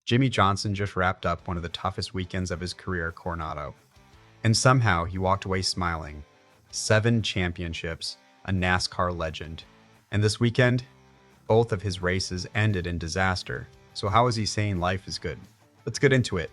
Jimmie Johnson just wrapped up one of the toughest weekends of his career at Coronado. And somehow he walked away smiling. 7 championships, a NASCAR legend. And this weekend, both of his races ended in disaster. So how is he saying life is good? Let's get into it.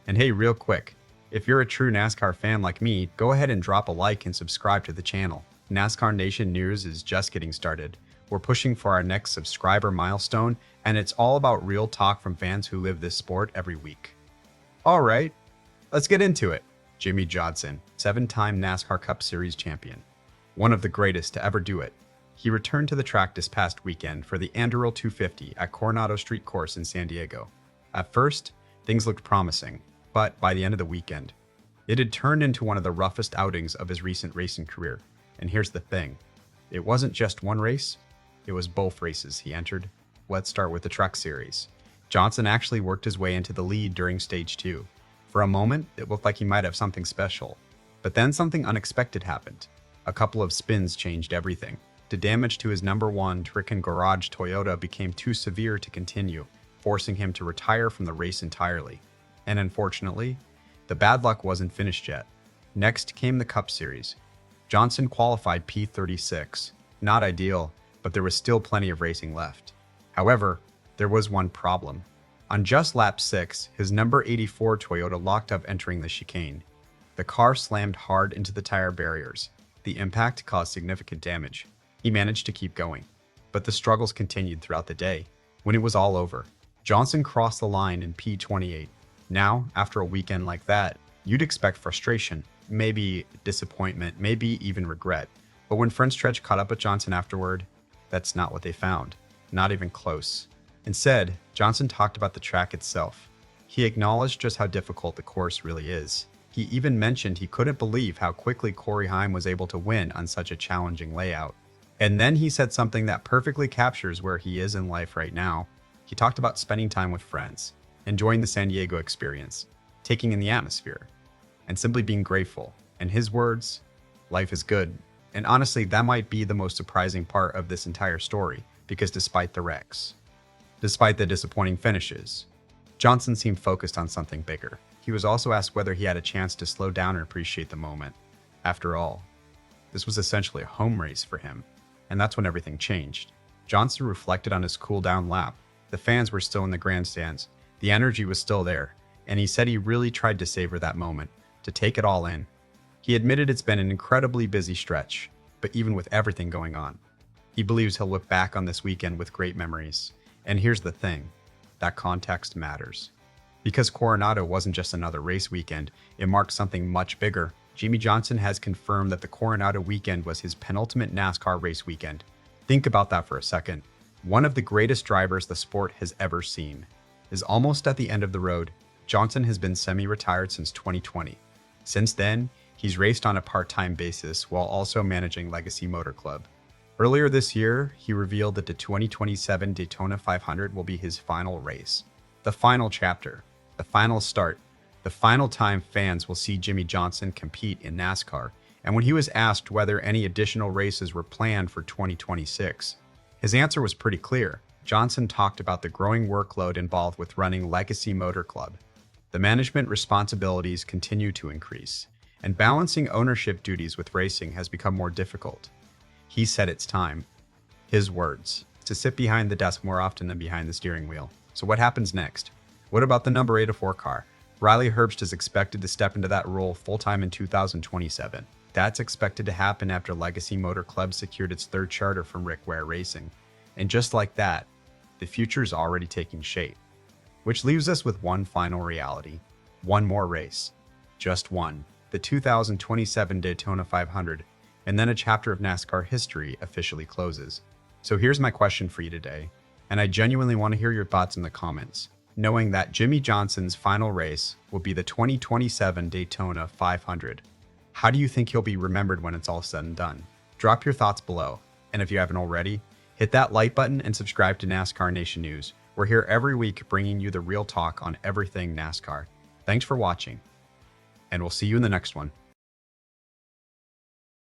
And hey, real quick, if you're a true NASCAR fan like me, go ahead and drop a like and subscribe to the channel. NASCAR Nation News is just getting started. We're pushing for our next subscriber milestone, and it's all about real talk from fans who live this sport every week. All right, let's get into it. Jimmie Johnson, 7-time NASCAR Cup Series champion. One of the greatest to ever do it. He returned to the track this past weekend for the Anduril 250 at Coronado Street Course in San Diego. At first, things looked promising, but by the end of the weekend, it had turned into one of the roughest outings of his recent racing career. And here's the thing, it wasn't just one race, it was both races he entered. Let's start with the Truck Series. Johnson actually worked his way into the lead during Stage 2. For a moment, it looked like he might have something special. But then something unexpected happened. A couple of spins changed everything. The damage to his #1 Trickin Garage Toyota became too severe to continue, forcing him to retire from the race entirely. And unfortunately, the bad luck wasn't finished yet. Next came the Cup Series. Johnson qualified P36. Not ideal, but there was still plenty of racing left. However, there was one problem. On just lap 6, his #84 Toyota locked up entering the chicane. The car slammed hard into the tire barriers. The impact caused significant damage. He managed to keep going, but the struggles continued throughout the day. When it was all over, Johnson crossed the line in P28. Now, after a weekend like that, you'd expect frustration, maybe disappointment, maybe even regret. But when Front Stretch caught up with Johnson afterward, that's not what they found. Not even close. Instead, Johnson talked about the track itself. He acknowledged just how difficult the course really is. He even mentioned he couldn't believe how quickly Heim was able to win on such a challenging layout. And then he said something that perfectly captures where he is in life right now. He talked about spending time with friends, enjoying the San Diego experience, taking in the atmosphere, and simply being grateful. In his words, life is good. And honestly, that might be the most surprising part of this entire story, because despite the wrecks, despite the disappointing finishes, Johnson seemed focused on something bigger. He was also asked whether he had a chance to slow down and appreciate the moment. After all, this was essentially a home race for him, and that's when everything changed. Johnson reflected on his cool-down lap. The fans were still in the grandstands, the energy was still there, and he said he really tried to savor that moment, to take it all in. He admitted it's been an incredibly busy stretch, but even with everything going on, he believes he'll look back on this weekend with great memories. And here's the thing, that context matters. Because Coronado wasn't just another race weekend, it marked something much bigger. Jimmie Johnson has confirmed that the Coronado weekend was his penultimate NASCAR race weekend. Think about that for a second. One of the greatest drivers the sport has ever seen is almost at the end of the road. Johnson has been semi-retired since 2020. Since then, he's raced on a part-time basis while also managing Legacy Motor Club. Earlier this year, he revealed that the 2027 Daytona 500 will be his final race. The final chapter, the final start, the final time fans will see Jimmie Johnson compete in NASCAR. And when he was asked whether any additional races were planned for 2026, his answer was pretty clear. Johnson talked about the growing workload involved with running Legacy Motor Club. The management responsibilities continue to increase, and balancing ownership duties with racing has become more difficult. He said it's time, his words, to sit behind the desk more often than behind the steering wheel. So what happens next? What about the No.84 car? Riley Herbst is expected to step into that role full-time in 2027. That's expected to happen after Legacy Motor Club secured its 3rd charter from Rick Ware Racing. And just like that, the future is already taking shape. Which leaves us with one final reality. One more race. Just one. The 2027 Daytona 500. And then a chapter of NASCAR history officially closes. So here's my question for you today, and I genuinely want to hear your thoughts in the comments. Knowing that Jimmie Johnson's final race will be the 2027 Daytona 500, how do you think he'll be remembered when it's all said and done? Drop your thoughts below, and if you haven't already, hit that like button and subscribe to NASCAR Nation News. We're here every week bringing you the real talk on everything NASCAR. Thanks for watching, and we'll see you in the next one.